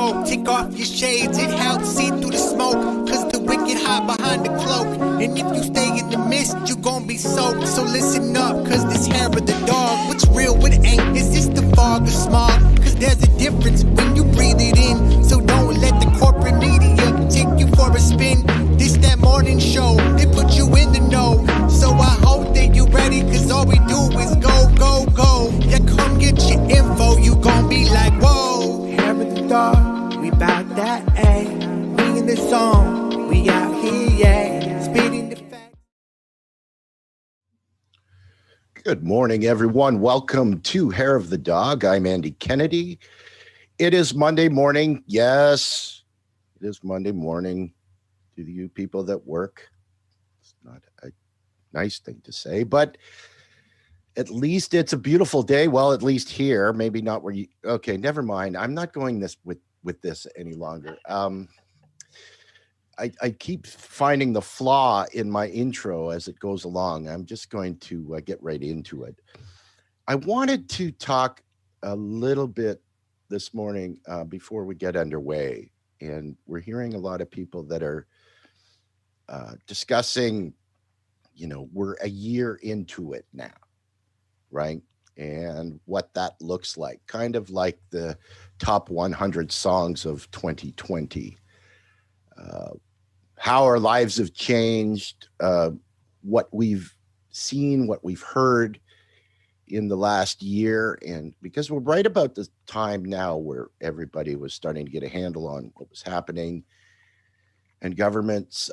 broke. Take off your shades, it helps see through the smoke. Cause the wicked hide behind the cloak. And if you stay in the mist, you gon' be soaked. So listen up, cause this hair of the dog. What's real, what ain't? Is this the fog or smog? Cause there's a difference when you breathe it in. So don't let the corporate media take you for a spin. This that morning show, they put you in the know. So I hope that you ready, cause all we do is go, go, go. Yeah, come get your info, you gon' be like, whoa. Hair of the dog, we bout that, ayy. We in the zone, we out here, yeah. Spitting the facts. Good morning, everyone. Welcome to Hair of the Dog. I'm Andy Kennedy. It is Monday morning. Yes, it is Monday morning. To you people that work, it's not a nice thing to say, but at least it's a beautiful day. Well, at least here, maybe not where you, okay, never mind. I'm not going this with this any longer. I keep finding the flaw in my intro as it goes along. I'm just going to get right into it. I wanted to talk a little bit this morning before we get underway. And we're hearing a lot of people that are discussing, we're a year into it now, right? And what that looks like, kind of like the top 100 songs of 2020. How our lives have changed, what we've seen, what we've heard in the last year. And because we're right about the time now where everybody was starting to get a handle on what was happening, and governments,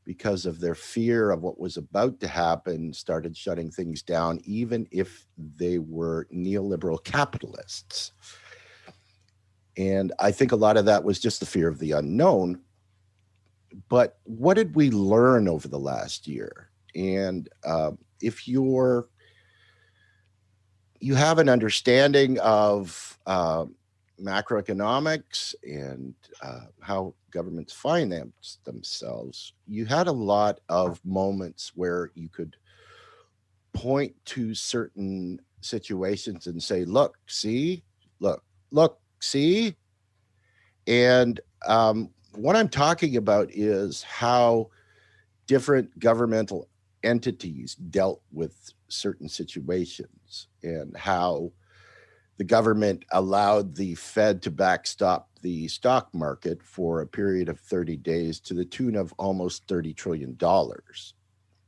because of their fear of what was about to happen, started shutting things down, even if they were neoliberal capitalists. And I think a lot of that was just the fear of the unknown. But what did we learn over the last year? And if you have an understanding of macroeconomics and how governments finance themselves, you had a lot of moments where you could point to certain situations and say, look, see, look, see. And what I'm talking about is how different governmental entities dealt with certain situations and how the government allowed the Fed to backstop the stock market for a period of 30 days to the tune of almost $30 trillion.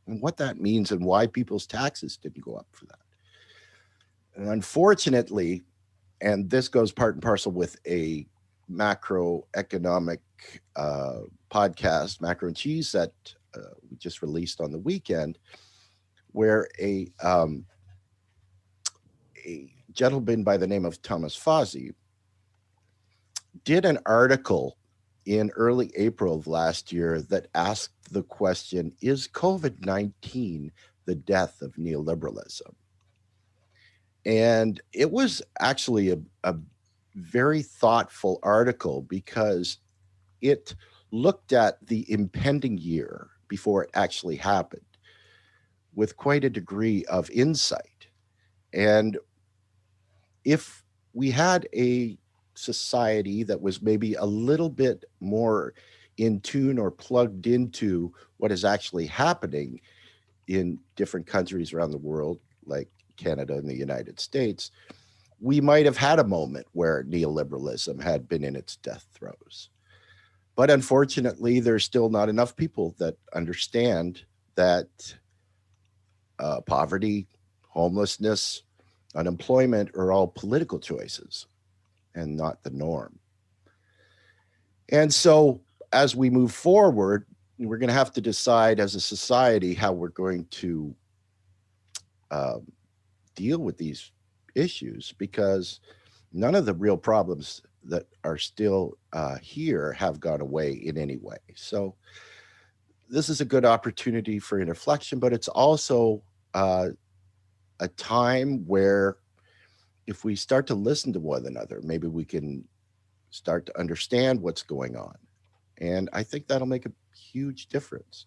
And what that means and why people's taxes didn't go up for that. And unfortunately, and this goes part and parcel with a macroeconomic podcast, Macro and Cheese, that we just released on the weekend, where a gentleman by the name of Thomas Fauci did an article in early April of last year that asked the question, is COVID-19 the death of neoliberalism? And it was actually a very thoughtful article because it looked at the impending year before it actually happened with quite a degree of insight. And if we had a society that was maybe a little bit more in tune or plugged into what is actually happening in different countries around the world, like Canada and the United States, we might have had a moment where neoliberalism had been in its death throes. But unfortunately, there's still not enough people that understand that poverty, homelessness, unemployment are all political choices and not the norm. And so as we move forward, we're going to have to decide as a society how we're going to deal with these issues, because none of the real problems that are still here have gone away in any way. So this is a good opportunity for inflection, but it's also a time where if we start to listen to one another, maybe we can start to understand what's going on. And I think that'll make a huge difference,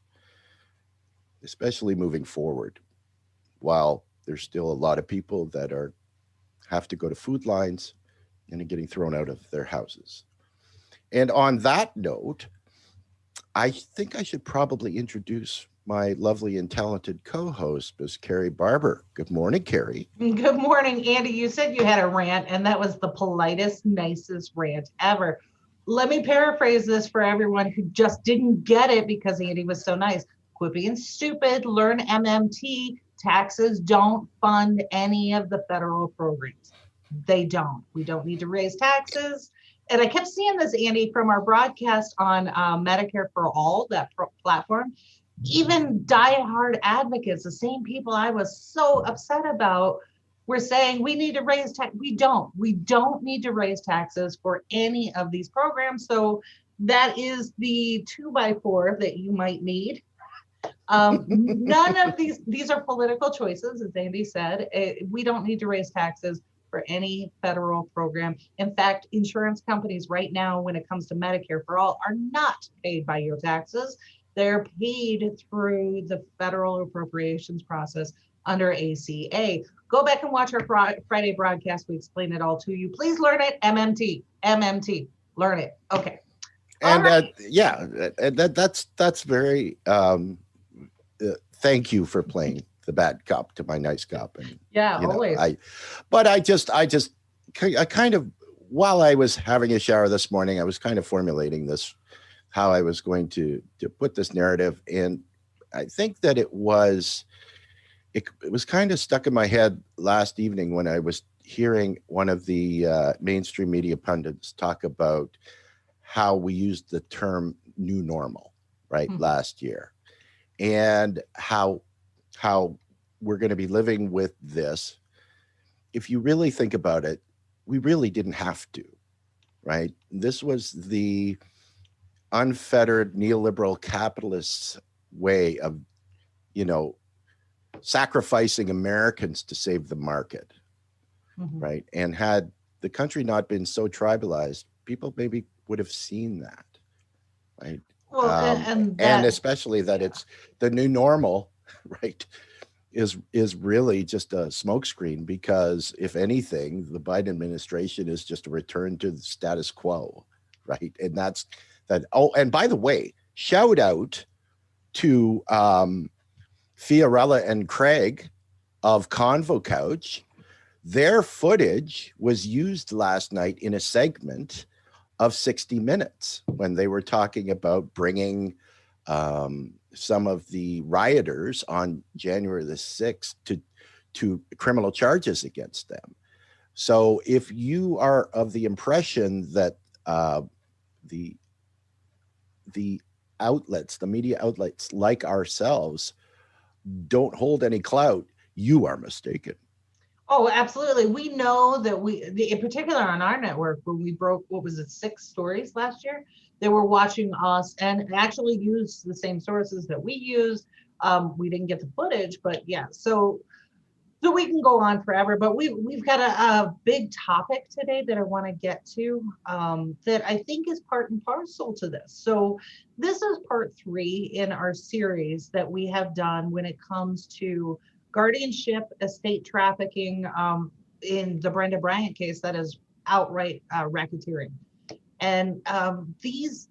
especially moving forward. While there's still a lot of people that have to go to food lines and getting thrown out of their houses. And on that note, I think I should probably introduce my lovely and talented co-host, Ms. Kerri Barber. Good morning, Kerri. Good morning, Andy. You said you had a rant, and that was the politest, nicest rant ever. Let me paraphrase this for everyone who just didn't get it because Andy was so nice. Quit being stupid, learn MMT. Taxes don't fund any of the federal programs. They don't. We don't need to raise taxes. And I kept seeing this, Andy, from our broadcast on Medicare for All, that platform. Even diehard advocates, the same people I was so upset about, were saying we need to raise tax. We don't need to raise taxes for any of these programs. So that is the 2x4 that you might need. None of these are political choices, as Andy said. We don't need to raise taxes for any federal program. In fact, insurance companies right now, when it comes to Medicare for All, are not paid by your taxes. They're paid through the federal appropriations process under ACA. Go back and watch our Friday broadcast. We explain it all to you. Please learn it. MMT, learn it. Okay. And that's very, thank you for playing the bad cop to my nice cop. And always. I kind of, while I was having a shower this morning, I was kind of formulating this, how I was going to put this narrative. And I think that it was kind of stuck in my head last evening when I was hearing one of the mainstream media pundits talk about how we used the term new normal, right, last year, and how we're going to be living with this. If you really think about it, we really didn't have to, right? This was the unfettered neoliberal capitalists' way of, sacrificing Americans to save the market, right? And had the country not been so tribalized, people maybe would have seen that, right? Well, and especially that it's the new normal, right, is really just a smokescreen, because if anything, the Biden administration is just a return to the status quo, right? And that's that. Oh, and by the way, shout out to Fiorella and Craig of Convo Couch. Their footage was used last night in a segment of 60 Minutes when they were talking about bringing some of the rioters on January the 6th to criminal charges against them. So if you are of the impression that the outlets, the media outlets like ourselves, don't hold any clout, you are mistaken. Oh, absolutely. We know that in particular on our network, when we broke, 6 stories last year, they were watching us and actually used the same sources that we use. We didn't get the footage, but yeah. So we can go on forever, but we've got a big topic today that I want to get to that I think is part and parcel to this. So this is part 3 in our series that we have done when it comes to guardianship, estate trafficking, in the Brenda Bryant case, that is outright racketeering. And these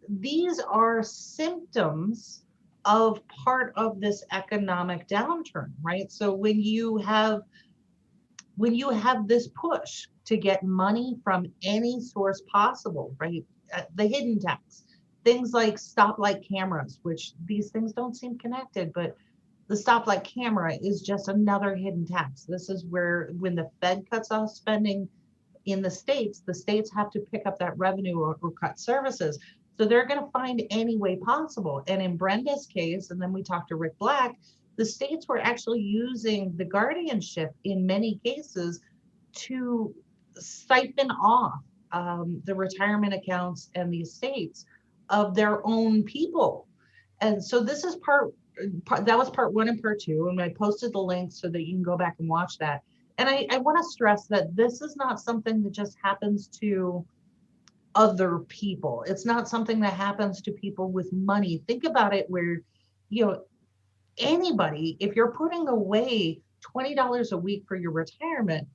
are symptoms of part of this economic downturn, right? So when you have this push to get money from any source possible, right? The hidden tax, things like stoplight cameras, which these things don't seem connected, but the stoplight camera is just another hidden tax. This is where, when the Fed cuts off spending in the states have to pick up that revenue or cut services. So they're going to find any way possible. And in Brenda's case, and then we talked to Rick Black, the states were actually using the guardianship in many cases to siphon off the retirement accounts and the estates of their own people. And so this is that was part 1 and part 2. And I posted the links so that you can go back and watch that. And I want to stress that this is not something that just happens to other people. It's not something that happens to people with money. Think about it where, anybody, if you're putting away $20 a week for your retirement,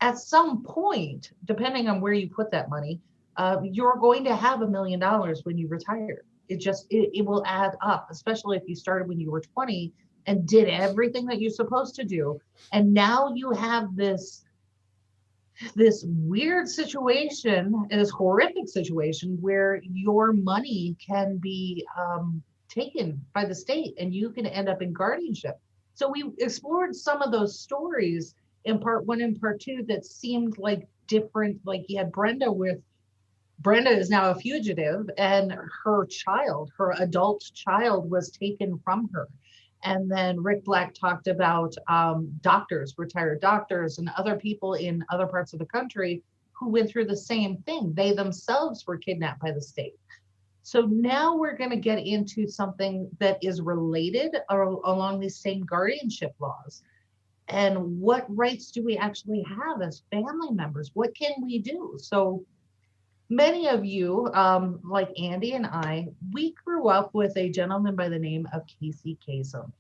at some point, depending on where you put that money, you're going to have $1 million when you retire. It will add up, especially if you started when you were 20 and did everything that you're supposed to do. And now you have this weird situation, this horrific situation where your money can be taken by the state and you can end up in guardianship. So we explored some of those stories in part 1 and part 2 that seemed like different. Like you had Brenda is now a fugitive, and her adult child was taken from her. And then Rick Black talked about doctors, retired doctors, and other people in other parts of the country who went through the same thing. They themselves were kidnapped by the state. So now we're going to get into something that is related along these same guardianship laws. And what rights do we actually have as family members? What can we do? So many of you, like Andy and I, we grew up with a gentleman by the name of Kerri Kasem.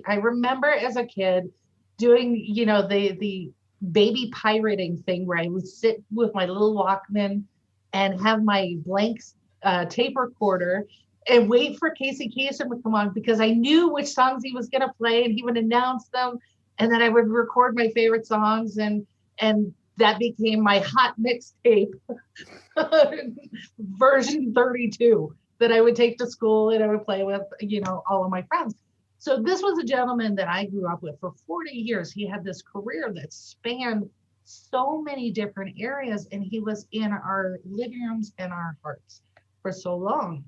I remember as a kid doing, the baby pirating thing where I would sit with my little Walkman and have my blank tape recorder and wait for Kerri Kasem to come on because I knew which songs he was going to play and he would announce them. And then I would record my favorite songs and that became my hot mixtape version 32 that I would take to school and I would play with, all of my friends. So this was a gentleman that I grew up with for 40 years. He had this career that spanned so many different areas, and he was in our living rooms and our hearts for so long.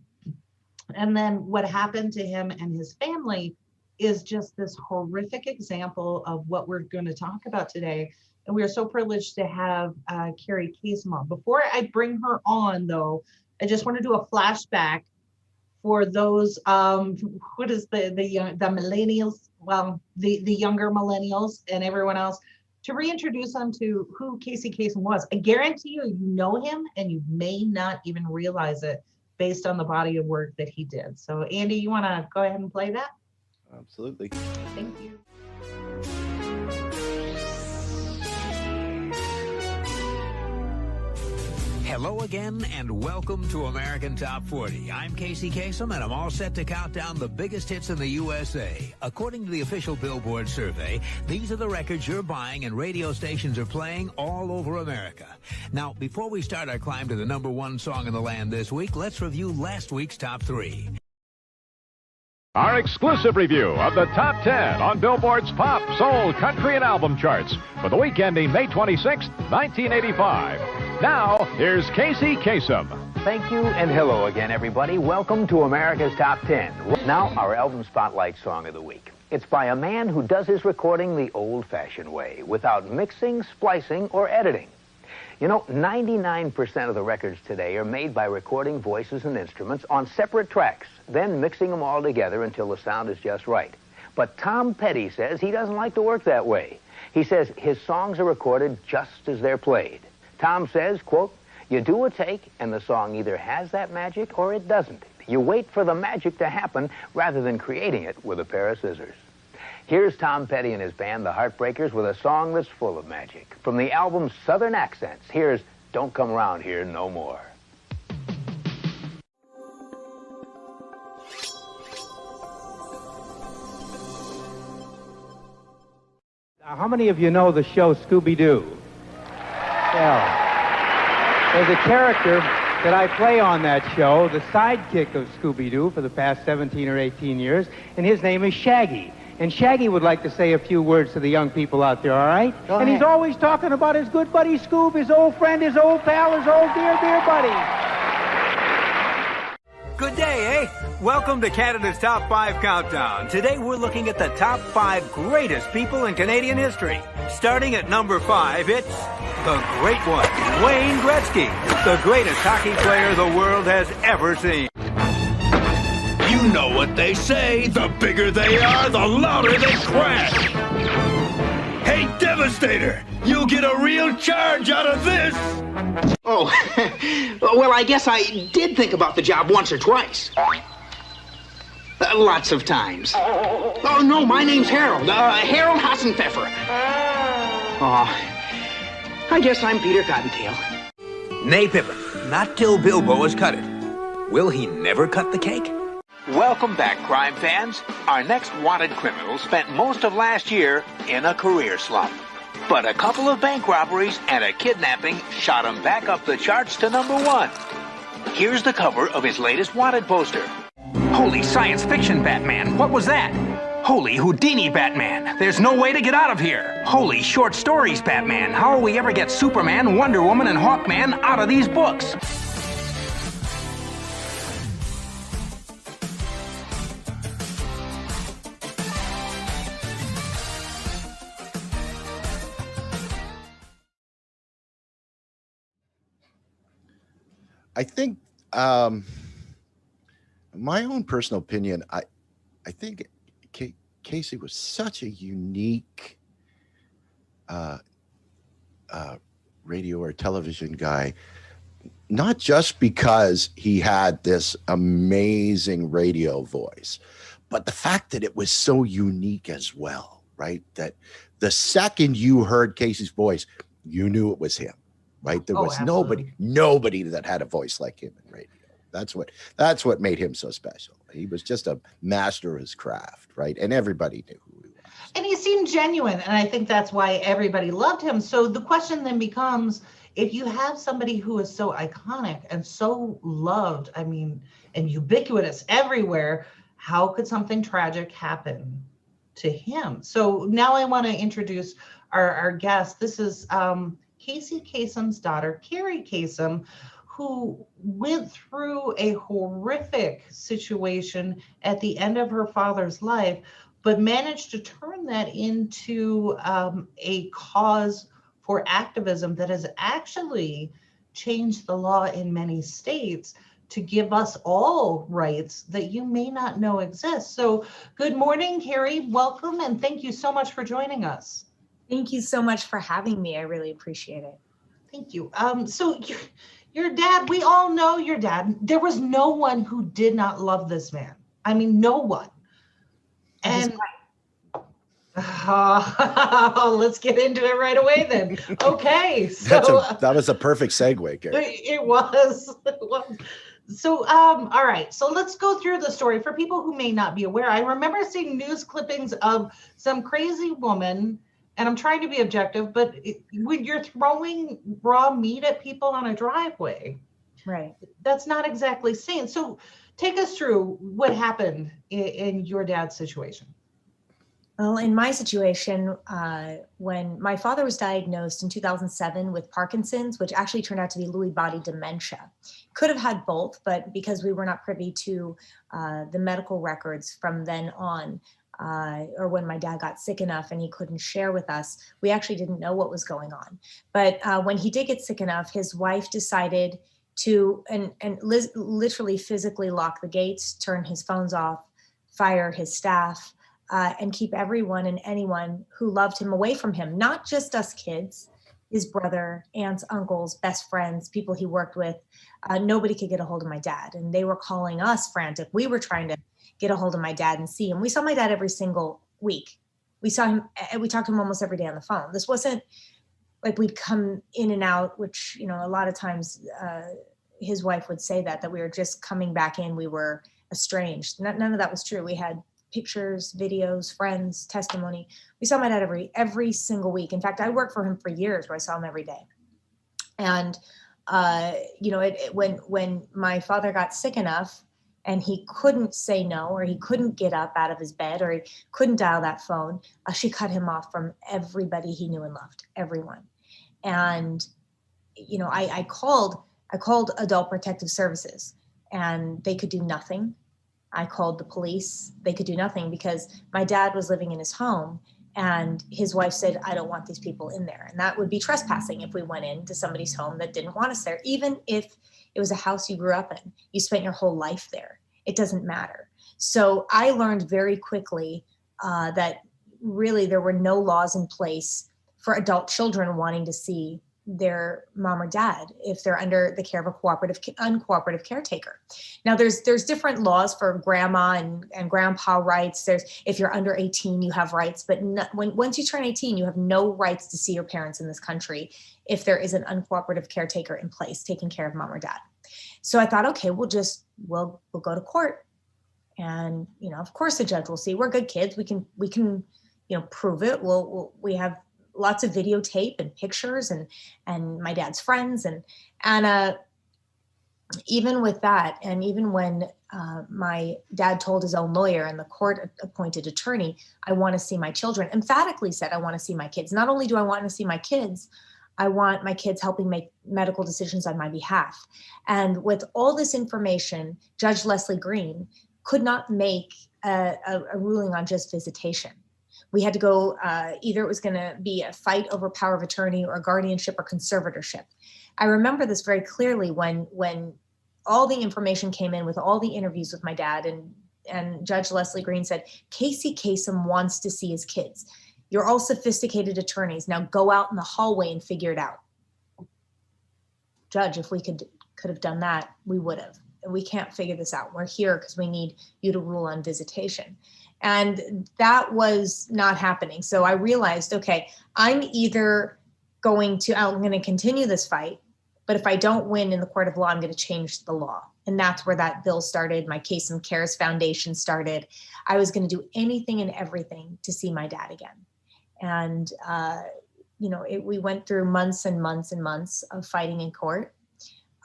And then what happened to him and his family is just this horrific example of what we're going to talk about today. And we are so privileged to have Kerri Kasem on. Before I bring her on, though, I just want to do a flashback for those, what is the millennials, well, the younger millennials and everyone else, to reintroduce them to who Kerri Kasem was. I guarantee you know him, and you may not even realize it based on the body of work that he did. So, Andy, you want to go ahead and play that? Absolutely. Thank you. Hello again, and welcome to American Top 40. I'm Kerri Kasem, and I'm all set to count down the biggest hits in the USA. According to the official Billboard survey, these are the records you're buying and radio stations are playing all over America. Now, before we start our climb to the #1 song in the land this week, let's review last week's top 3. Our exclusive review of the top 10 on Billboard's pop, soul, country, and album charts for the week ending May 26, 1985. Now, here's Kerri Kasem. Thank you, and hello again, everybody. Welcome to America's Top 10. Now, our album spotlight song of the week. It's by a man who does his recording the old-fashioned way, without mixing, splicing, or editing. 99% of the records today are made by recording voices and instruments on separate tracks, then mixing them all together until the sound is just right. But Tom Petty says he doesn't like to work that way. He says his songs are recorded just as they're played. Tom says, quote, "You do a take, and the song either has that magic or it doesn't. You wait for the magic to happen rather than creating it with a pair of scissors." Here's Tom Petty and his band, the Heartbreakers, with a song that's full of magic. From the album Southern Accents, here's Don't Come Around Here No More. Now, how many of you know the show Scooby-Doo? Well, there's a character that I play on that show, the sidekick of Scooby-Doo for the past 17 or 18 years, and his name is Shaggy. And Shaggy would like to say a few words to the young people out there, all right? Go and ahead. He's always talking about his good buddy Scoob, his old friend, his old pal, his old dear, dear buddy. Good day, eh? Welcome to Canada's Top 5 Countdown. Today we're looking at the top 5 greatest people in Canadian history. Starting at number 5, it's the great one, Wayne Gretzky, the greatest hockey player the world has ever seen. You know what they say, the bigger they are, the louder they crash. Hey, Devastator, you'll get a real charge out of this. Oh, well, I guess I did think about the job once or twice. Lots of times. Oh, no, my name's Harold. Harold Hassenpfeffer. Oh, I guess I'm Peter Cottontail. Nay, Pippin, not till Bilbo has cut it. Will he never cut the cake? Welcome back, crime fans. Our next wanted criminal spent most of last year in a career slump. But a couple of bank robberies and a kidnapping shot him back up the charts to #1. Here's the cover of his latest wanted poster. Holy science fiction, Batman. What was that? Holy Houdini, Batman. There's no way to get out of here. Holy short stories, Batman. How will we ever get Superman, Wonder Woman, and Hawkman out of these books? I think, my own personal opinion, I think Casey was such a unique radio or television guy, not just because he had this amazing radio voice, but the fact that it was so unique as well, right? That the second you heard Casey's voice, you knew it was him. Right. There was nobody that had a voice like him in radio. That's what made him so special. He was just a master of his craft. Right. And everybody knew who he was. And he seemed genuine. And I think that's why everybody loved him. So the question then becomes, if you have somebody who is so iconic and so loved, I mean, and ubiquitous everywhere, how could something tragic happen to him? So now I want to introduce our guest. This is Kerri Kasem's daughter, Kerri Kasem, who went through a horrific situation at the end of her father's life, but managed to turn that into a cause for activism that has actually changed the law in many states to give us all rights that you may not know exist. So good morning, Kerri. Welcome, and thank you so much for joining us. Thank you so much for having me. I really appreciate it. Thank you. So your dad, we all know your dad. There was no one who did not love this man. I mean, no one. And let's get into it right away then. Okay. So that was a perfect segue, Kerri. It was. So, all right. So let's go through the story for people who may not be aware. I remember seeing news clippings of some crazy woman, and I'm trying to be objective, but when you're throwing raw meat at people on a driveway, right, that's not exactly sane. So take us through what happened in your dad's situation. Well, in my situation, when my father was diagnosed in 2007 with Parkinson's, which actually turned out to be Lewy body dementia, could have had both, but because we were not privy to the medical records from then on, or when my dad got sick enough and he couldn't share with us, we actually didn't know what was going on. But when he did get sick enough, his wife decided to, literally physically lock the gates, turn his phones off, fire his staff, and keep everyone and anyone who loved him away from him, not just us kids, his brother, aunts, uncles, best friends, people he worked with. Nobody could get a hold of my dad, and they were calling us frantic. We were trying to get a hold of my dad and see him. We saw my dad every single week. We saw him, we talked to him almost every day on the phone. This wasn't like we'd come in and out, which, you know, a lot of times his wife would say that we were just coming back in, we were estranged. None of that was true. We had pictures, videos, friends, testimony. We saw my dad every single week. In fact, I worked for him for years where I saw him every day. And, you know, when my father got sick enough, and he couldn't say no, or he couldn't get up out of his bed, or he couldn't dial that phone, she cut him off from everybody he knew and loved, everyone. And, you know, I called Adult Protective Services, and they could do nothing. I called the police. They could do nothing because my dad was living in his home, and his wife said, I don't want these people in there. And that would be trespassing if we went into somebody's home that didn't want us there, even if it was a house you grew up in. You spent your whole life there. It doesn't matter. So I learned very quickly that really there were no laws in place for adult children wanting to see their mom or dad if they're under the care of a uncooperative caretaker. Now there's different laws for grandma and grandpa rights. If you're under 18, you have rights, but once you turn 18, you have no rights to see your parents in this country if there is an uncooperative caretaker in place taking care of mom or dad. So I thought, okay, we'll go to court, and of course the judge will see we're good kids. We can prove it. We have lots of videotape and pictures and my dad's friends and even with that, and even when my dad told his own lawyer and the court appointed attorney, I want to see my children, emphatically said, I want to see my kids. Not only do I want to see my kids, I want my kids helping make medical decisions on my behalf. And with all this information, Judge Leslie Green could not make a ruling on just visitation. We had to go, either it was going to be a fight over power of attorney or guardianship or conservatorship. I remember this very clearly when all the information came in with all the interviews with my dad, and Judge Leslie Green said, Kerri Kasem wants to see his kids. You're all sophisticated attorneys. Now go out in the hallway and figure it out. Judge, if we could have done that, we would have. And we can't figure this out. We're here because we need you to rule on visitation. And that was not happening. So I realized, okay, I'm going to continue this fight, but if I don't win in the court of law, I'm going to change the law. And that's where that bill started. My Kasem Cares Foundation started. I was going to do anything and everything to see my dad again. And, we went through months and months and months of fighting in court.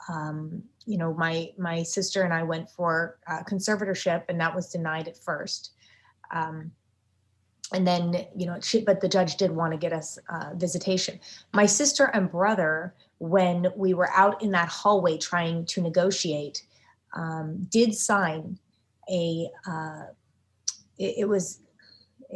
My sister and I went for conservatorship, and that was denied at first. And then, but the judge did want to get us visitation. My sister and brother, when we were out in that hallway trying to negotiate, did sign it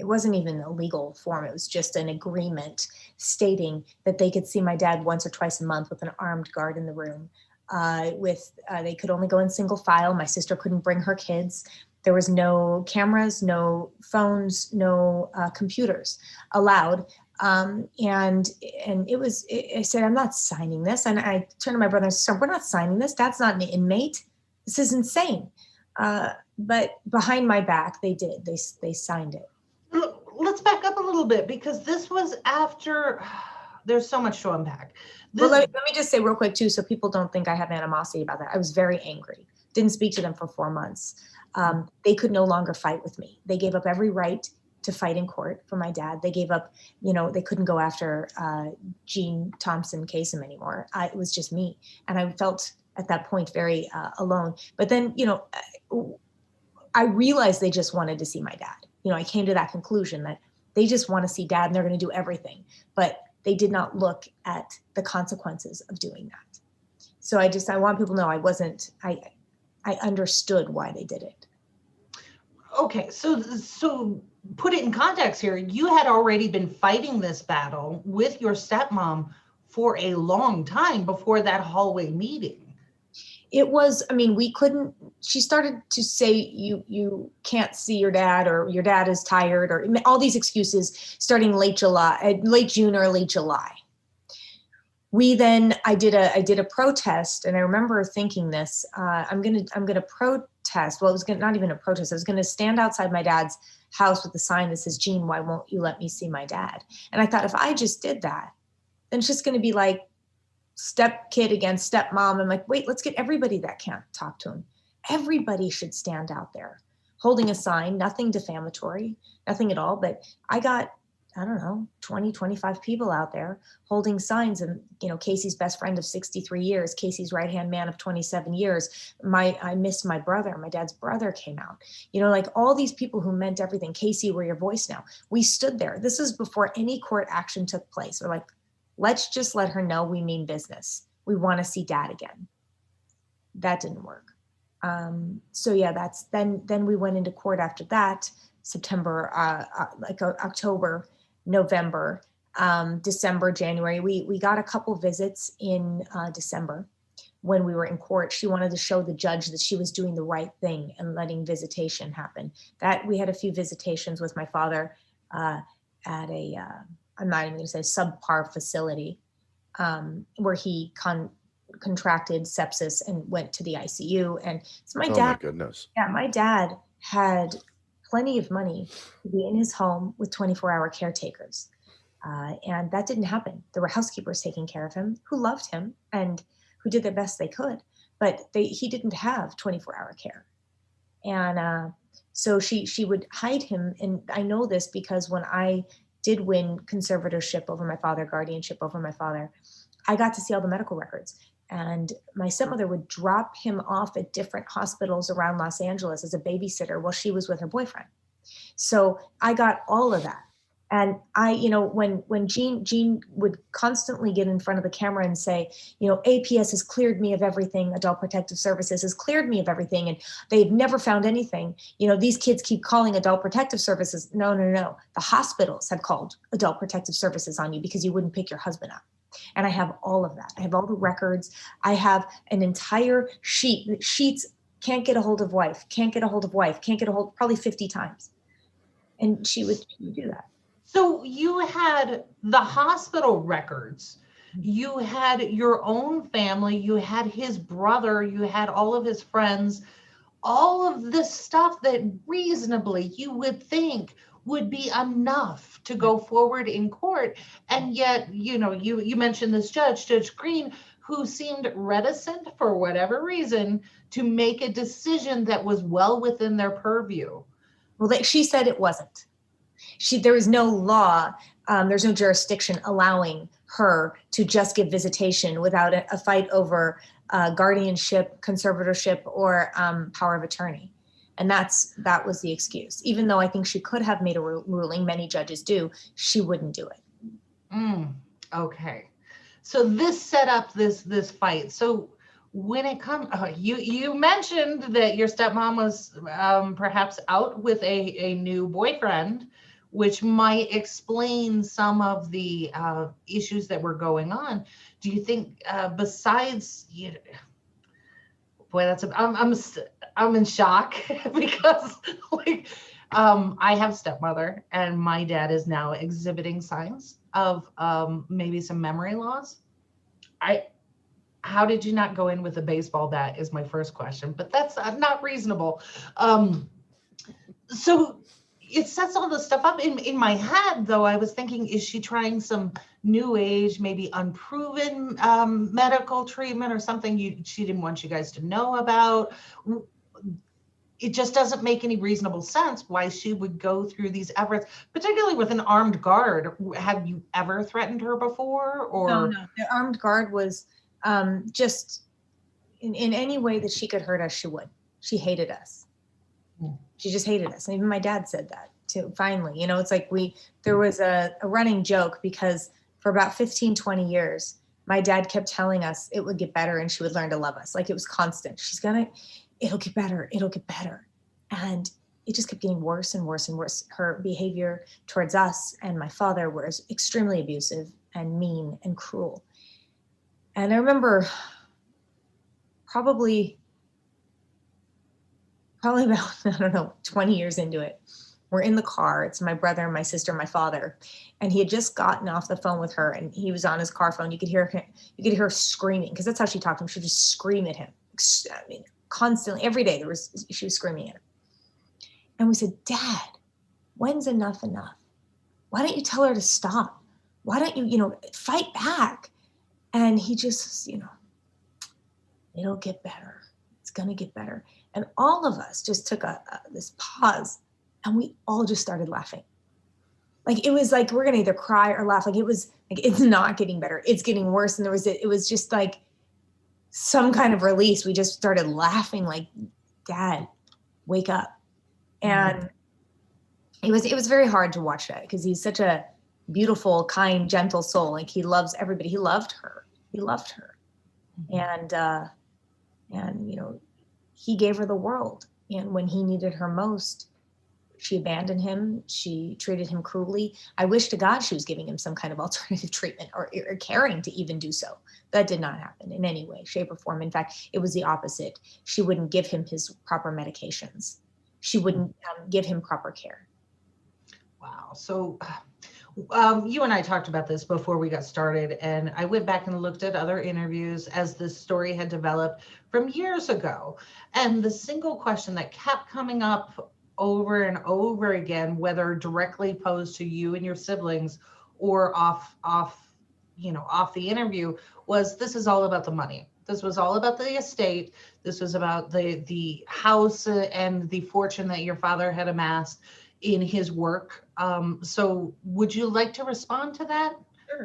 wasn't even a legal form. It was just an agreement stating that they could see my dad once or twice a month with an armed guard in the room. They could only go in single file. My sister couldn't bring her kids. There was no cameras, no phones, no computers allowed. And I said, I'm not signing this. And I turned to my brother and said, we're not signing this. Dad's not an inmate. This is insane. But behind my back, they did. They signed it. Let's back up a little bit, because this was after, there's so much to unpack. Let me just say real quick too, so people don't think I have animosity about that. I was very angry. Didn't speak to them for 4 months. They could no longer fight with me. They gave up every right to fight in court for my dad. They gave up, they couldn't go after Jean Thompson Kasem anymore. It was just me. And I felt at that point very alone. But then, I realized they just wanted to see my dad. I came to that conclusion that they just want to see dad and they're going to do everything. But they did not look at the consequences of doing that. So I want people to know I understood why they did it. Okay, so put it in context here. You had already been fighting this battle with your stepmom for a long time before that hallway meeting. It was, she started to say, you can't see your dad, or your dad is tired, or all these excuses starting late June, early July. I did a protest, and I remember thinking this, I'm going to protest. Well, it was not even a protest. I was going to stand outside my dad's house with a sign that says, Jean, why won't you let me see my dad? And I thought, if I just did that, then it's just going to be like step kid against stepmom. I'm like, wait, let's get everybody that can't talk to him. Everybody should stand out there holding a sign, nothing defamatory, nothing at all. But I got, 20, 25 people out there holding signs, and, Casey's best friend of 63 years, Casey's right-hand man of 27 years. I missed my brother. My dad's brother came out, all these people who meant everything. Casey, we're your voice now. We stood there. This is before any court action took place. We're like, let's just let her know we mean business. We want to see dad again. That didn't work. So yeah, then we went into court after that, September, October, November, December, January. We got a couple visits in December when we were in court. She wanted to show the judge that she was doing the right thing and letting visitation happen. That we had a few visitations with my father at a, I'm not even going to say subpar facility. where he contracted sepsis and went to the ICU. And so my Oh dad, my goodness. yeah, my dad had plenty of money to be in his home with 24-hour caretakers. And that didn't happen. There were housekeepers taking care of him who loved him and who did the best they could, but he didn't have 24-hour care. And so she would hide him. And I know this because when I did win conservatorship over my father, guardianship over my father, I got to see all the medical records. And my stepmother would drop him off at different hospitals around Los Angeles as a babysitter while she was with her boyfriend. So I got all of that. And I, when Jean would constantly get in front of the camera and say, APS has cleared me of everything, Adult Protective Services has cleared me of everything, and they've never found anything. These kids keep calling Adult Protective Services. No. The hospitals have called Adult Protective Services on you because you wouldn't pick your husband up. And I have all of that. I have all the records. I have an entire sheets, can't get a hold of wife, can't get a hold of wife, can't get a hold, probably 50 times. And she would do that. So you had the hospital records, you had your own family, you had his brother, you had all of his friends, all of this stuff that reasonably you would think would be enough to go forward in court. And yet, you mentioned this Judge Green, who seemed reticent for whatever reason to make a decision that was well within their purview. Well, she said it wasn't. There is no law, there's no jurisdiction allowing her to just give visitation without a fight over guardianship, conservatorship, or power of attorney. And that was the excuse. Even though I think she could have made a ruling, many judges do, she wouldn't do it. Okay. So this set up this fight. So when it comes, you mentioned that your stepmom was perhaps out with a new boyfriend, which might explain some of the issues that were going on. Do you think besides, boy, I'm in shock because I have a stepmother and my dad is now exhibiting signs of maybe some memory loss. How did you not go in with a baseball bat is my first question, but that's not reasonable. So it sets all this stuff up in my head, though. I was thinking, is she trying some new age, maybe unproven medical treatment or something she didn't want you guys to know about? It just doesn't make any reasonable sense why she would go through these efforts, particularly with an armed guard. Have you ever threatened her before? Or No. The armed guard was just in any way that she could hurt us, she would. She hated us. She just hated us. And even my dad said that too. Finally, it's like there was a running joke because for about 15, 20 years, my dad kept telling us it would get better and she would learn to love us. Like it was constant. It'll get better. It'll get better. And it just kept getting worse and worse and worse. Her behavior towards us and my father was extremely abusive and mean and cruel. And I remember probably about, 20 years into it, we're in the car. It's my brother, my sister, my father. And he had just gotten off the phone with her and he was on his car phone. You could hear her screaming because that's how she talked to him. She would just scream at him. Constantly, every day she was screaming at him. And we said, Dad, when's enough enough? Why don't you tell her to stop? Why don't you, fight back? And he just, it'll get better. It's going to get better. And all of us just took this pause and we all just started laughing. Like, it was like, we're going to either cry or laugh. Like, it was like, it's not getting better. It's getting worse. And it was just like some kind of release. We just started laughing like, Dad, wake up. And it was very hard to watch that because he's such a beautiful, kind, gentle soul. Like, he loves everybody. He loved her. And he gave her the world. And when he needed her most, she abandoned him. She treated him cruelly. I wish to God she was giving him some kind of alternative treatment or caring to even do so. That did not happen in any way, shape, or form. In fact, it was the opposite. She wouldn't give him his proper medications. She wouldn't give him proper care. Wow. So You and I talked about this before we got started, and I went back and looked at other interviews as this story had developed from years ago. And the single question that kept coming up over and over again, whether directly posed to you and your siblings or off the interview, was this is all about the money. This was all about the estate. This was about the house and the fortune that your father had amassed in his work. So would you like to respond to that?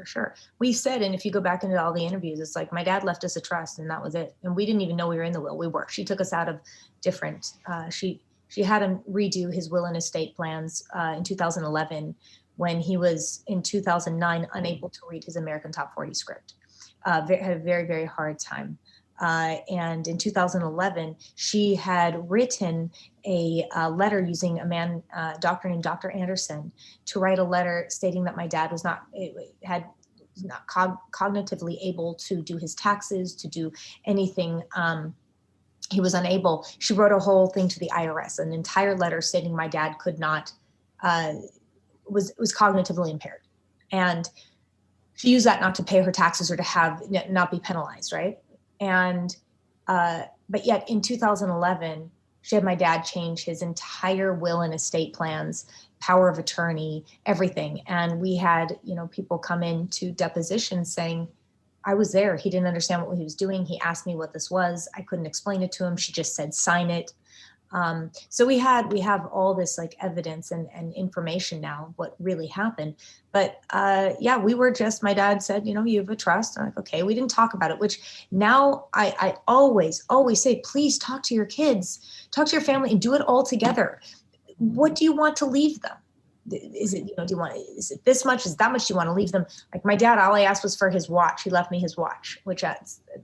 Sure. We said, and if you go back into all the interviews, it's like my dad left us a trust and that was it. And we didn't even know we were in the will. We were. She took us out of different, she had him redo his will and estate plans in 2011 when he was in 2009 unable to read his American Top 40 script. Had a very, very hard time. And in 2011, she had written a letter using a man, doctor named Dr. Anderson, to write a letter stating that my dad was not cognitively able to do his taxes, to do anything. He was unable. She wrote a whole thing to the IRS, an entire letter stating my dad could not, was cognitively impaired. And she used that not to pay her taxes or to not be penalized, right? And, but yet in 2011, she had my dad change his entire will and estate plans, power of attorney, everything. And we had, people come in to deposition saying, I was there. He didn't understand what he was doing. He asked me what this was. I couldn't explain it to him. She just said, sign it. So we have all this like evidence and information now, what really happened. But yeah, we were just, my dad said, you have a trust. I'm like, okay, we didn't talk about it, which now I always say, please talk to your kids, talk to your family and do it all together. What do you want to leave them? Is it, is it this much? Is that much? Do you want to leave them? Like my dad, all I asked was for his watch. He left me his watch, which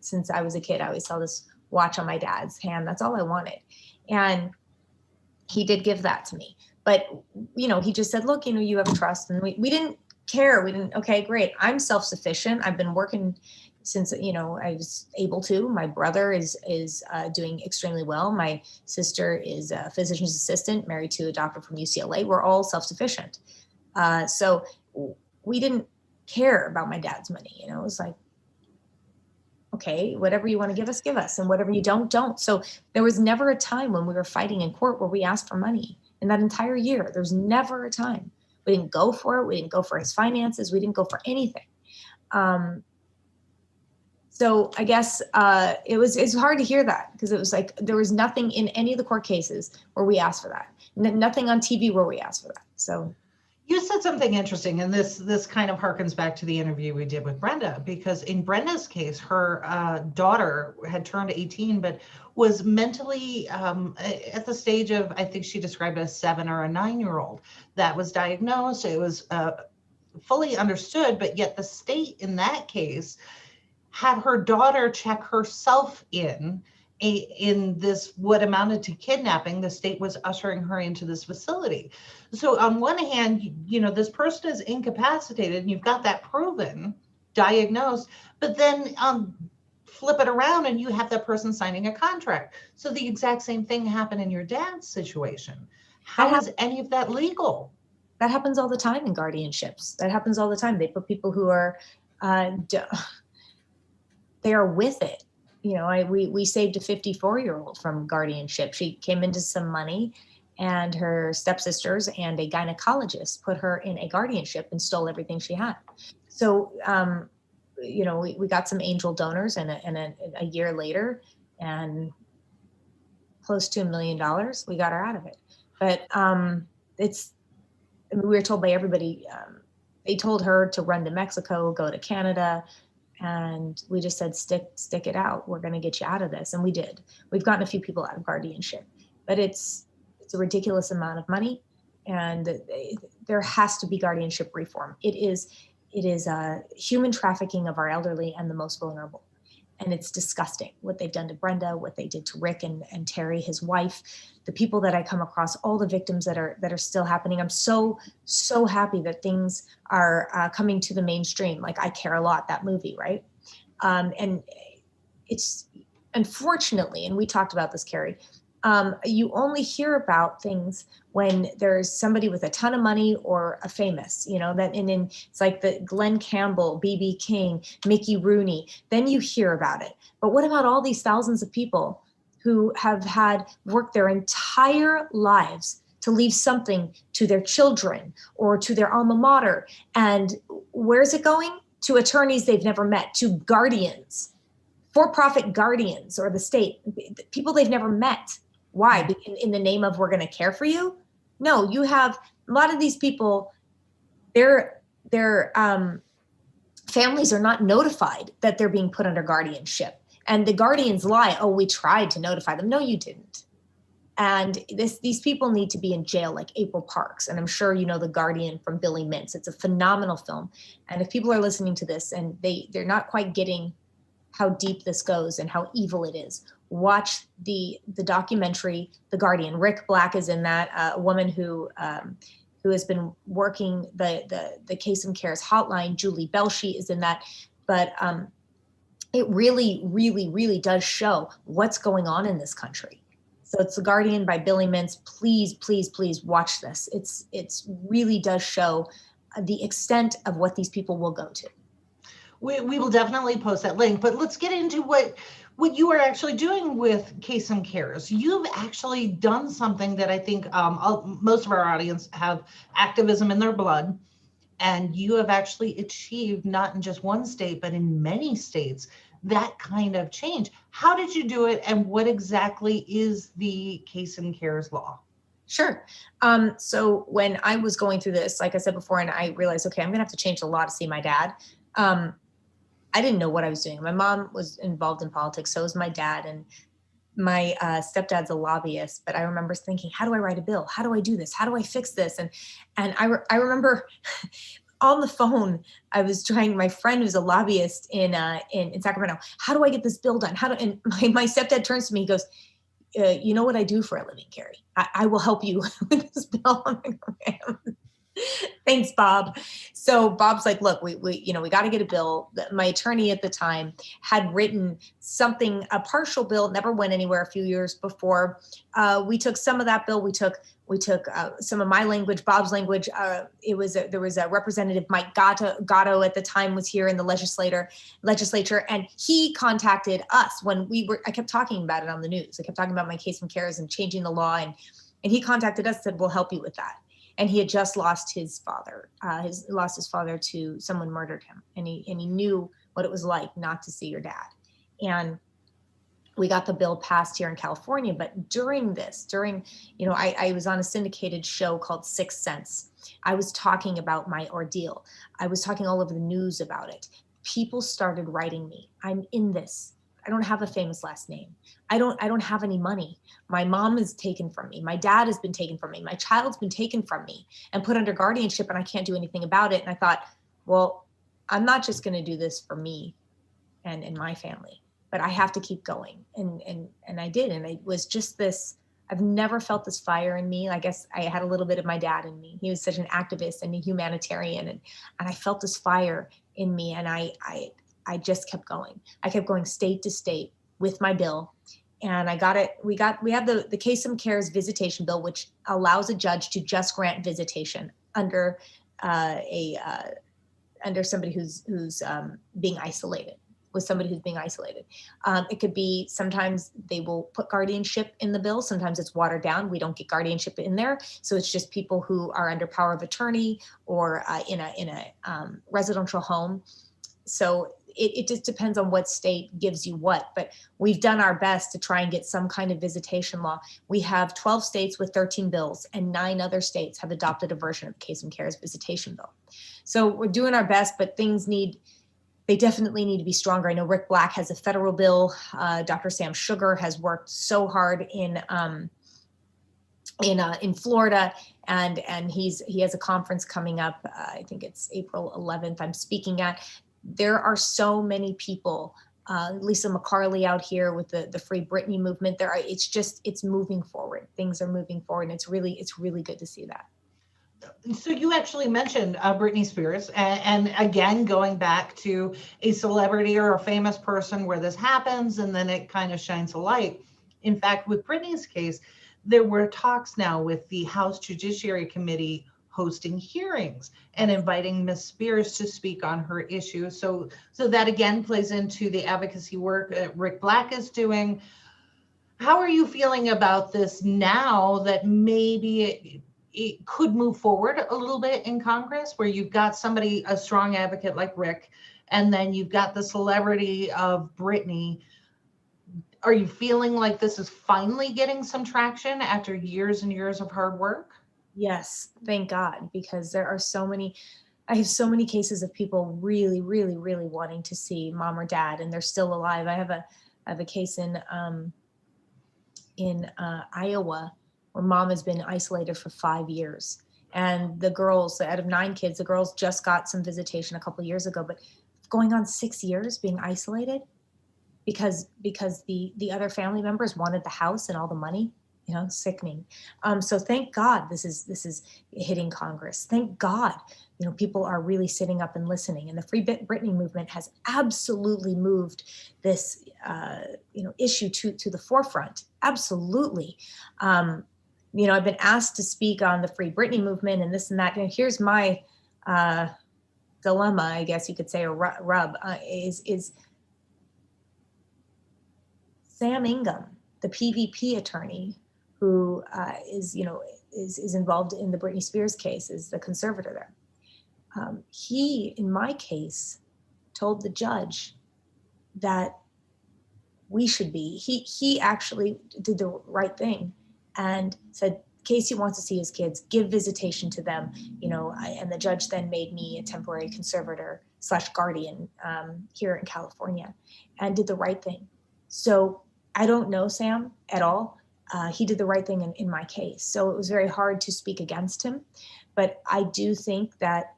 since I was a kid, I always saw this watch on my dad's hand. That's all I wanted. And he did give that to me. But, he just said, look, you have a trust. And we didn't care. Okay, great. I'm self-sufficient. I've been working since, I was able to. My brother is doing extremely well. My sister is a physician's assistant, married to a doctor from UCLA. We're all self-sufficient. So we didn't care about my dad's money. It was like, okay, whatever you want to give us, and whatever you don't. So there was never a time when we were fighting in court where we asked for money. In that entire year, there was never a time. We didn't go for it. We didn't go for his finances. We didn't go for anything. So I guess it's hard to hear that because it was like there was nothing in any of the court cases where we asked for that. Nothing on TV where we asked for that. So. You said something interesting, and this kind of harkens back to the interview we did with Brenda, because in Brenda's case, her daughter had turned 18, but was mentally at the stage of, I think she described as 7 or a 9-year-old that was diagnosed. It was fully understood, but yet the state in that case had her daughter check herself in this what amounted to kidnapping. The state was ushering her into this facility. So on one hand, this person is incapacitated and you've got that proven, diagnosed, but then flip it around and you have that person signing a contract. So the exact same thing happened in your dad's situation. How is any of that legal? That happens all the time in guardianships. That happens all the time. They put people who are, they are with it. We saved a 54-year-old from guardianship. She came into some money and her stepsisters and a gynecologist put her in a guardianship and stole everything she had. So, we got some angel donors and a year later and close to $1 million, we got her out of it. But we were told by everybody, they told her to run to Mexico, go to Canada. And we just said, stick it out. We're going to get you out of this. And we did. We've gotten a few people out of guardianship, but it's a ridiculous amount of money. And there has to be guardianship reform. It is human trafficking of our elderly and the most vulnerable. And it's disgusting what they've done to Brenda, what they did to Rick and Terry, his wife, the people that I come across, all the victims that are still happening. I'm so happy that things are coming to the mainstream. Like I Care a Lot, that movie, right? And it's unfortunately, and we talked about this, Kerri, You only hear about things when there's somebody with a ton of money or a famous, that, and then it's like the Glenn Campbell, B.B. King, Mickey Rooney, then you hear about it. But what about all these thousands of people who have had worked their entire lives to leave something to their children or to their alma mater? And where's it going? To attorneys they've never met, to guardians, for-profit guardians, or the state, people they've never met. Why? In the name of, we're going to care for you? No, you have a lot of these people, their families are not notified that they're being put under guardianship. And the guardians lie, oh, we tried to notify them. No, you didn't. And these people need to be in jail, like April Parks. And I'm sure you know The Guardian from Billy Mintz. It's a phenomenal film. And if people are listening to this and they're not quite getting how deep this goes and how evil it is, watch the documentary, The Guardian. Rick Black is in that, a woman who has been working the Kasem Cares hotline. Julie Belshi is in that. But it really, really, really does show what's going on in this country. So it's The Guardian by Billy Mintz. Please, please, please watch this. It's really does show the extent of what these people will go to. We will definitely post that link, but let's get into what you are actually doing with Kasem Cares. You've actually done something that I think most of our audience have activism in their blood, and you have actually achieved, not in just one state, but in many states, that kind of change. How did you do it, and what exactly is the Kasem Cares law? Sure. So when I was going through this, like I said before, and I realized, okay, I'm going to have to change the law to see my dad. I didn't know what I was doing. My mom was involved in politics, so was my dad, and my stepdad's a lobbyist. But I remember thinking, how do I write a bill? How do I do this? How do I fix this? And I remember on the phone, I was trying. My friend who's a lobbyist in Sacramento. How do I get this bill done? And my stepdad turns to me, he goes, "You know what I do for a living, Kerri? I will help you with this bill." I'm like, okay. Thanks, Bob. So Bob's like, look, we got to get a bill. My attorney at the time had written something, a partial bill, never went anywhere a few years before. We took some of that bill. We took some of my language, Bob's language. There was a Representative Mike Gatto at the time was here in the legislature, and he contacted us when I kept talking about it on the news. I kept talking about my Kasem Cares and changing the law, and he contacted us and said, we'll help you with that. And he had just lost his father. Lost his father to someone murdered him, and he knew what it was like not to see your dad. And we got the bill passed here in California. But during I was on a syndicated show called 6 Cents. I was talking about my ordeal. I was talking all over the news about it. People started writing me. I'm in this. I don't have a famous last name. I don't have any money. My mom is taken from me. My dad has been taken from me. My child's been taken from me and put under guardianship, and I can't do anything about it. And I thought, well, I'm not just going to do this for me and my family, but I have to keep going. And I did. And it was just this, I've never felt this fire in me. I guess I had a little bit of my dad in me. He was such an activist and a humanitarian. And I felt this fire in me. And I just kept going. I kept going state to state with my bill, and I got it. We have the Kasem Cares Visitation Bill, which allows a judge to just grant visitation under under somebody who's being isolated. With somebody who's being isolated. It could be, sometimes they will put guardianship in the bill. Sometimes it's watered down. We don't get guardianship in there. So it's just people who are under power of attorney or in a residential home. So it just depends on what state gives you what, but we've done our best to try and get some kind of visitation law. We have 12 states with 13 bills, and 9 other states have adopted a version of Kasem Cares Visitation Bill. So we're doing our best, but they definitely need to be stronger. I know Rick Black has a federal bill. Dr. Sam Sugar has worked so hard in Florida, and he has a conference coming up. I think it's April 11th. I'm speaking at. There are so many people. Lisa McCarley out here with the Free Britney movement. It's moving forward. Things are moving forward, and it's really good to see that. So you actually mentioned Britney Spears, and again, going back to a celebrity or a famous person where this happens, and then it kind of shines a light. In fact, with Britney's case, there were talks now with the House Judiciary Committee hosting hearings and inviting Ms. Spears to speak on her issue. So that again plays into the advocacy work Rick Black is doing. How are you feeling about this now that maybe it could move forward a little bit in Congress, where you've got somebody, a strong advocate like Rick, and then you've got the celebrity of Britney? Are you feeling like this is finally getting some traction after years and years of hard work? Yes, thank God, because there are I have so many cases of people really, really, really wanting to see mom or dad, and they're still alive. I have a case in Iowa where mom has been isolated for 5 years, and the girls, out of 9 kids, the girls just got some visitation a couple of years ago, but going on 6 years being isolated because the other family members wanted the house and all the money. Sickening. So thank God this is hitting Congress. Thank God, people are really sitting up and listening. And the Free Britney movement has absolutely moved this, issue to the forefront. Absolutely. I've been asked to speak on the Free Britney movement and this and that. And here's my dilemma, I guess you could say, or rub, is Sam Ingham, the PVP attorney, who is involved in the Britney Spears case, is the conservator there. He, in my case, told the judge that we should be, he actually did the right thing and said, Casey wants to see his kids, give visitation to them, and the judge then made me a temporary conservator / guardian here in California, and did the right thing. So I don't know Sam at all. He did the right thing in my case. So it was very hard to speak against him. But I do think that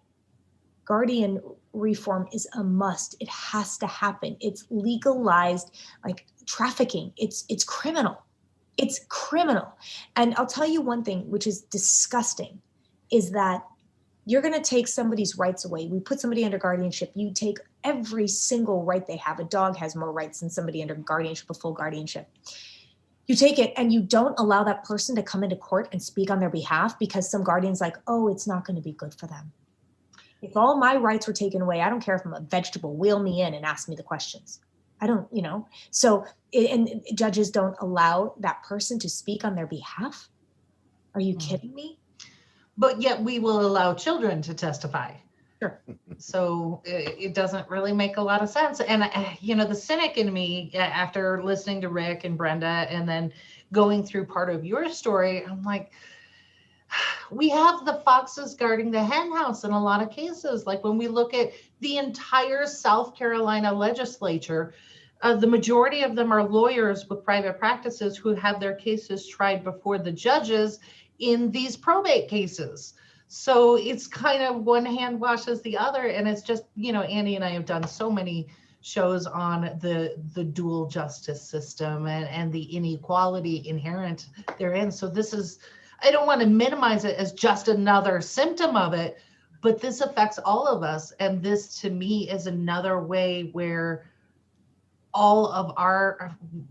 guardian reform is a must. It has to happen. It's legalized, like trafficking. It's criminal. It's criminal. And I'll tell you one thing, which is disgusting, is that you're going to take somebody's rights away. We put somebody under guardianship. You take every single right they have. A dog has more rights than somebody under guardianship, a full guardianship. You take it and you don't allow that person to come into court and speak on their behalf because some guardian's like, oh, it's not going to be good for them. If all my rights were taken away, I don't care if I'm a vegetable, wheel me in and ask me the questions. I don't, So, and judges don't allow that person to speak on their behalf. Are you kidding me? But yet we will allow children to testify. Sure. So it doesn't really make a lot of sense. And, the cynic in me, after listening to Rick and Brenda and then going through part of your story, I'm like, we have the foxes guarding the hen house in a lot of cases. Like when we look at the entire South Carolina legislature, the majority of them are lawyers with private practices who have their cases tried before the judges in these probate cases. So it's kind of one hand washes the other. And it's just, Andy and I have done so many shows on the dual justice system and the inequality inherent therein. So this is, I don't want to minimize it as just another symptom of it, but this affects all of us. And this to me is another way where all of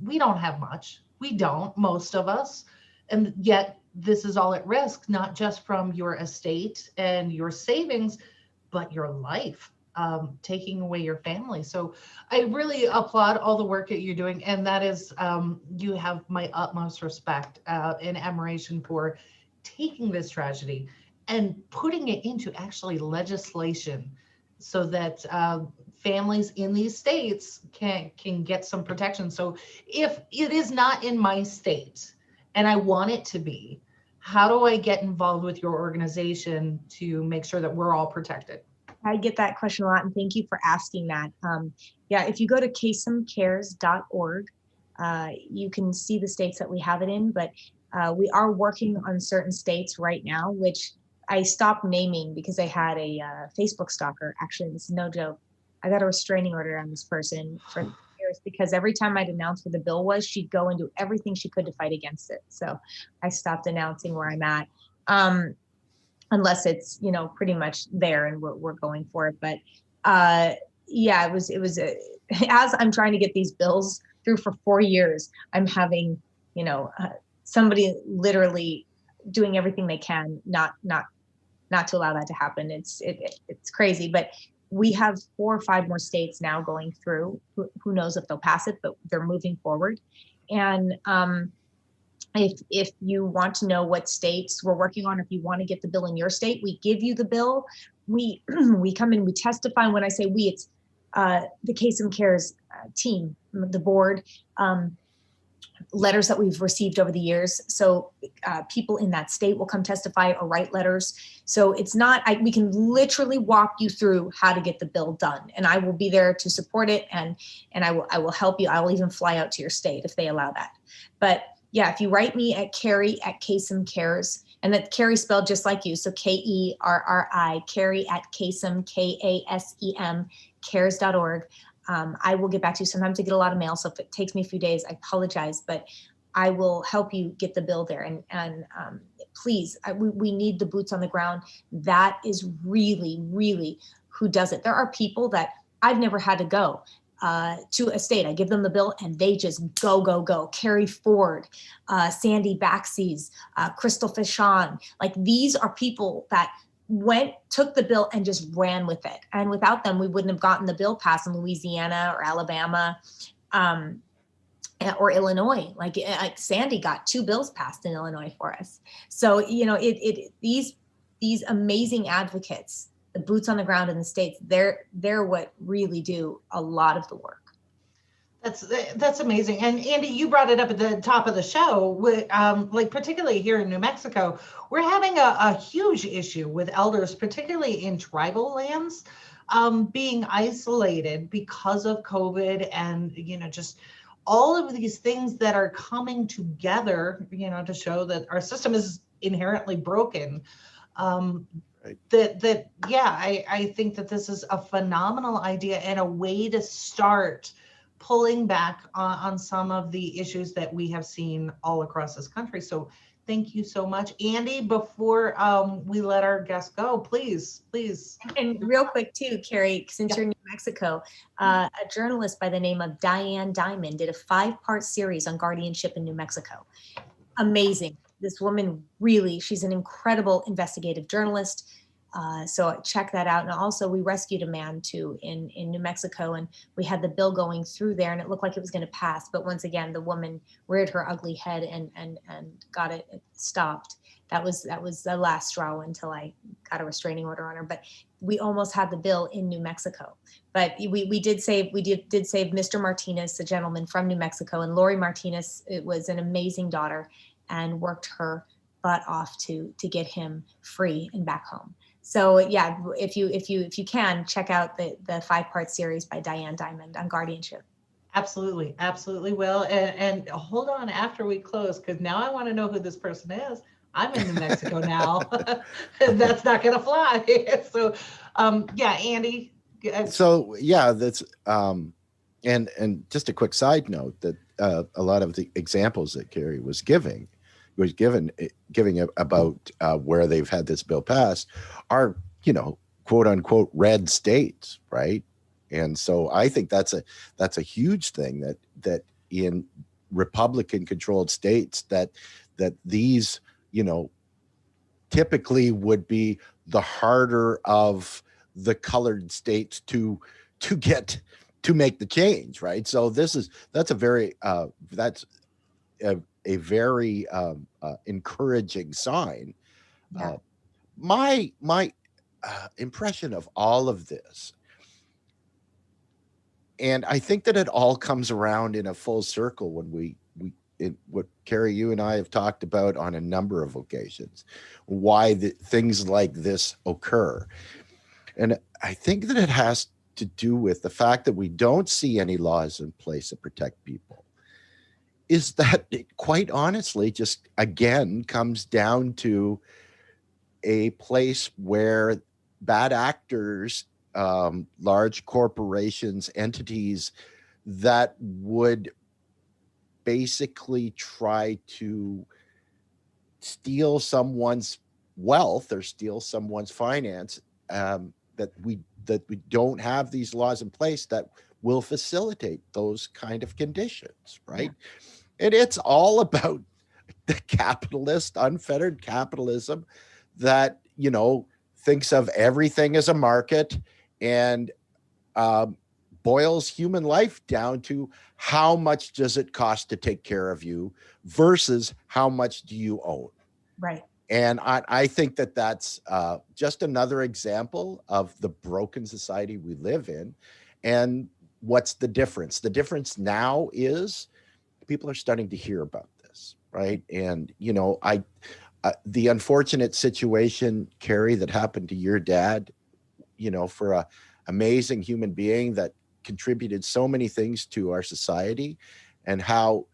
we don't have much. We don't, most of us. And yet this is all at risk, not just from your estate and your savings, but your life, taking away your family. So I really applaud all the work that you're doing. And that is, you have my utmost respect and admiration for taking this tragedy and putting it into actually legislation so that families in these states can get some protection. So if it is not in my state and I want it to be, how do I get involved with your organization to make sure that we're all protected? I get that question a lot, and thank you for asking that. If you go to kasemcares.org, you can see the states that we have it in, but we are working on certain states right now, which I stopped naming because I had a Facebook stalker. Actually, this is no joke. I got a restraining order on this person for years because every time I'd announce what the bill was, she'd go and do everything she could to fight against it. So I stopped announcing where I'm at, unless it's, pretty much there and we're going for it. But it was as I'm trying to get these bills through for 4 years, I'm having somebody literally doing everything they can not to allow that to happen. It's crazy, but we have 4 or 5 more states now going through. Who knows if they'll pass it, but they're moving forward. And if you want to know what states we're working on, if you want to get the bill in your state, we give you the bill. We come in, we testify. And when I say we, it's the Kasem Cares team, the board, letters that we've received over the years. So people in that state will come testify or write letters. So it's not, we can literally walk you through how to get the bill done. And I will be there to support it. And I will help you. I will even fly out to your state if they allow that. But yeah, if you write me at Kerri at Kasem Cares, and that Kerri spelled just like you. So Kerri, Kerri at Kasem, Kasem, cares.org. I will get back to you. Sometimes I get a lot of mail, so if it takes me a few days, I apologize, but I will help you get the bill there. And please, we need the boots on the ground. That is really, really who does it. There are people that I've never had to go to a state. I give them the bill and they just go. Carrie Ford, Sandy Baxeys, Crystal Fishon. Like, these are people that took the bill and just ran with it. And without them, we wouldn't have gotten the bill passed in Louisiana or Alabama or Illinois. Like Sandy got 2 bills passed in Illinois for us. So, these amazing advocates, the boots on the ground in the states, they're what really do a lot of the work. That's amazing. And Andy, you brought it up at the top of the show, with, like particularly here in New Mexico, we're having a huge issue with elders, particularly in tribal lands, being isolated because of COVID and, just all of these things that are coming together, to show that our system is inherently broken. Right. I think that this is a phenomenal idea and a way to start pulling back on some of the issues that we have seen all across this country. So thank you so much. Andy, before we let our guests go, please. And real quick too, Kerri, since you're in New Mexico, a journalist by the name of Diane Diamond did a 5-part series on guardianship in New Mexico. Amazing. This woman really, she's an incredible investigative journalist. So check that out. And also we rescued a man too in New Mexico, and we had the bill going through there and it looked like it was going to pass. But once again, the woman reared her ugly head and got it stopped. That was the last straw until I got a restraining order on her. But we almost had the bill in New Mexico. But we did save Mr. Martinez, the gentleman from New Mexico, and Lori Martinez. It was an amazing daughter, and worked her butt off to get him free and back home. So yeah, if you can, check out the 5-part series by Diane Diamond on guardianship. Absolutely will. And hold on after we close, because now I want to know who this person is. I'm in New Mexico now. That's not gonna fly. So Andy. So that's and just a quick side note that a lot of the examples that Kerri was giving about where they've had this bill passed are, quote unquote red states, right? And so I think that's a huge thing that in Republican controlled states that these, typically would be the harder of the colored states to make the change, right? So that's a very encouraging sign. Yeah. My impression of all of this, and I think that it all comes around in a full circle when what Kerri, you and I have talked about on a number of occasions, why things like this occur. And I think that it has to do with the fact that we don't see any laws in place that protect people. Is that it, quite honestly, just again comes down to a place where bad actors, large corporations, entities that would basically try to steal someone's wealth or steal someone's finance, that we don't have these laws in place that will facilitate those kind of conditions, right? And it's all about the capitalist, unfettered capitalism that, thinks of everything as a market and boils human life down to how much does it cost to take care of you versus how much do you own. Right. And I think that that's just another example of the broken society we live in. And what's the difference? The difference now is people are starting to hear about this, right? And, the unfortunate situation, Kerri, that happened to your dad, for a amazing human being that contributed so many things to our society, and how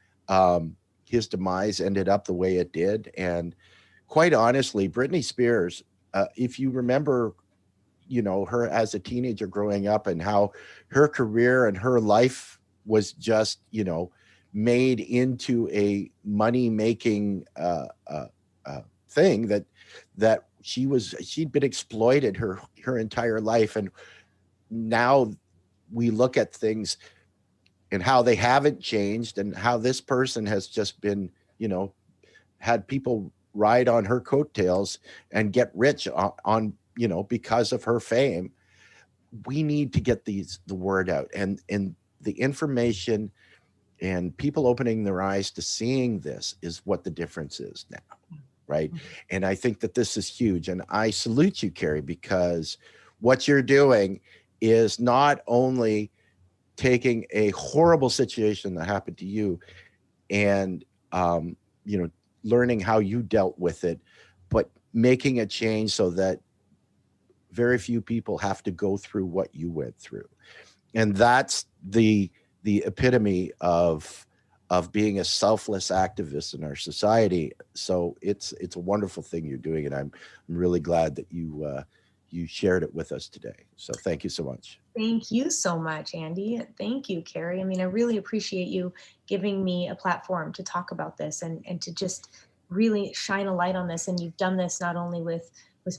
his demise ended up the way it did. And quite honestly, Britney Spears, if you remember, her as a teenager growing up and how her career and her life was just, made into a money-making thing that she'd been exploited her entire life. And now we look at things and how they haven't changed, and how this person has just been, had people ride on her coattails and get rich on because of her fame. We need to get the word out, and the information and people opening their eyes to seeing this is what the difference is now, right? And I think that this is huge, and I salute you, Kerri, because what you're doing is not only taking a horrible situation that happened to you and learning how you dealt with it, but making a change so that very few people have to go through what you went through. And that's the epitome of being a selfless activist in our society. So it's a wonderful thing you're doing, and I'm really glad that you shared it with us today. So thank you so much. Thank you so much, Andy. Thank you, Kerri. I mean, I really appreciate you giving me a platform to talk about this and to just really shine a light on this. And you've done this not only with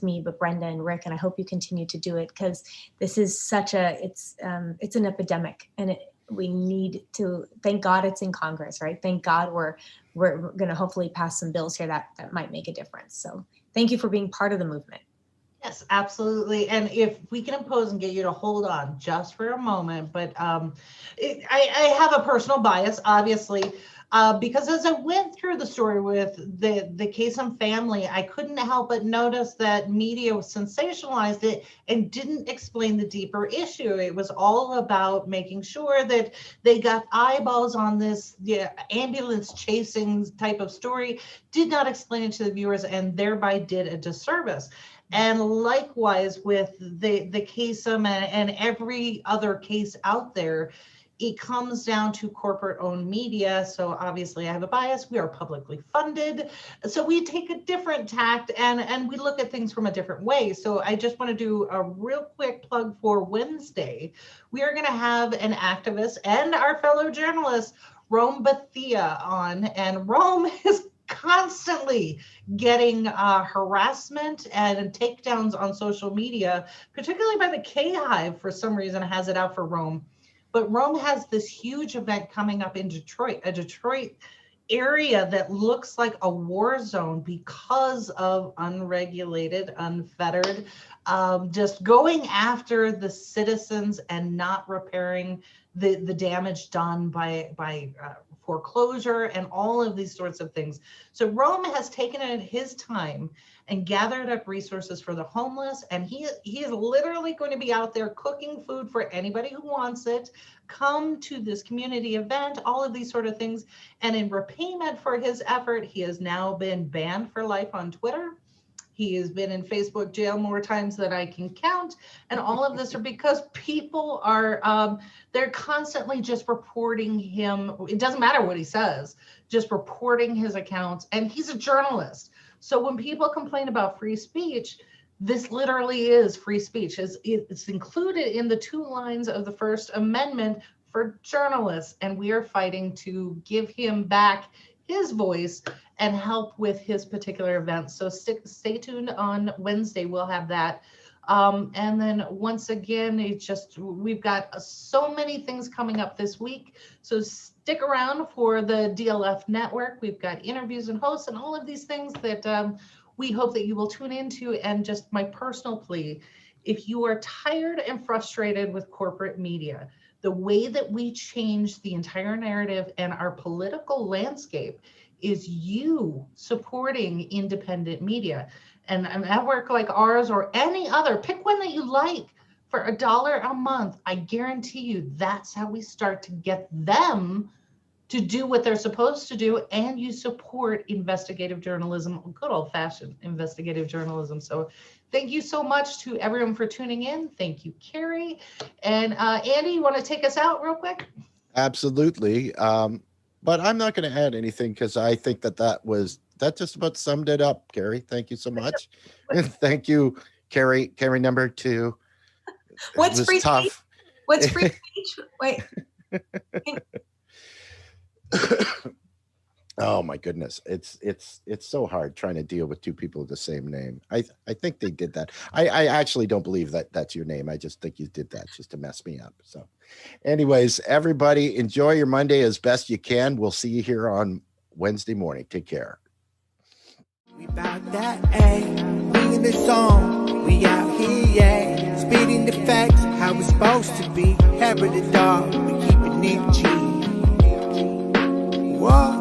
me, but Brenda and Rick, and I hope you continue to do it, because this is such it's an epidemic, and we need to, thank God it's in Congress, right? Thank God we're going to hopefully pass some bills here that might make a difference. So thank you for being part of the movement. Yes, absolutely. And if we can impose and get you to hold on just for a moment, but I have a personal bias, obviously, because as I went through the story with the Kasem family, I couldn't help but notice that media sensationalized it and didn't explain the deeper issue. It was all about making sure that they got eyeballs on this ambulance chasing type of story, did not explain it to the viewers, and thereby did a disservice. And likewise with the Kasem and every other case out there, it comes down to corporate-owned media. So obviously I have a bias. We are publicly funded. So we take a different tact and we look at things from a different way. So I just want to do a real quick plug for Wednesday. We are going to have an activist and our fellow journalist, Rome Bethia, on. And Rome is constantly getting harassment and takedowns on social media, particularly by the K-Hive. For some reason has it out for Rome. But Rome has this huge event coming up in Detroit, a Detroit area that looks like a war zone because of unregulated, unfettered, just going after the citizens and not repairing the damage done by foreclosure and all of these sorts of things. So Rome has taken it his time and gathered up resources for the homeless. And he is literally going to be out there cooking food for anybody who wants it. Come to this community event, all of these sort of things. And in repayment for his effort, he has now been banned for life on Twitter. He has been in Facebook jail more times than I can count. And all of this are because people are, they're constantly just reporting him. It doesn't matter what he says, just reporting his accounts. And he's a journalist. So when people complain about free speech, this literally is free speech. It's included in the 2 lines of the First Amendment for journalists. And we are fighting to give him back his voice and help with his particular event. So stay tuned on Wednesday. We'll have that. And then once again, we've got so many things coming up this week. So stick around for the DLF network. We've got interviews and hosts and all of these things that we hope that you will tune into. And just my personal plea, if you are tired and frustrated with corporate media, the way that we change the entire narrative and our political landscape is you supporting independent media. And a network like ours or any other, pick one that you like, for $1 a month. I guarantee you that's how we start to get them to do what they're supposed to do, and you support investigative journalism, good old-fashioned investigative journalism. So thank you so much to everyone for tuning in. Thank you, Kerri. And Andy, you want to take us out real quick? Absolutely. But I'm not going to add anything because I think that just about summed it up, Kerri. Thank you so much. And thank you, Kerri number 2. What's free speech? What's free speech? Wait. Oh my goodness. It's so hard trying to deal with 2 people with the same name. I think they did that. I actually don't believe that that's your name. I just think you did that just to mess me up. So anyways, everybody enjoy your Monday as best you can. We'll see you here on Wednesday morning. Take care. We bout that, ayy. We in the zone. We out here, yeah. Speeding the facts, how it's supposed to be. Hair of the dog, we keeping it G. Whoa.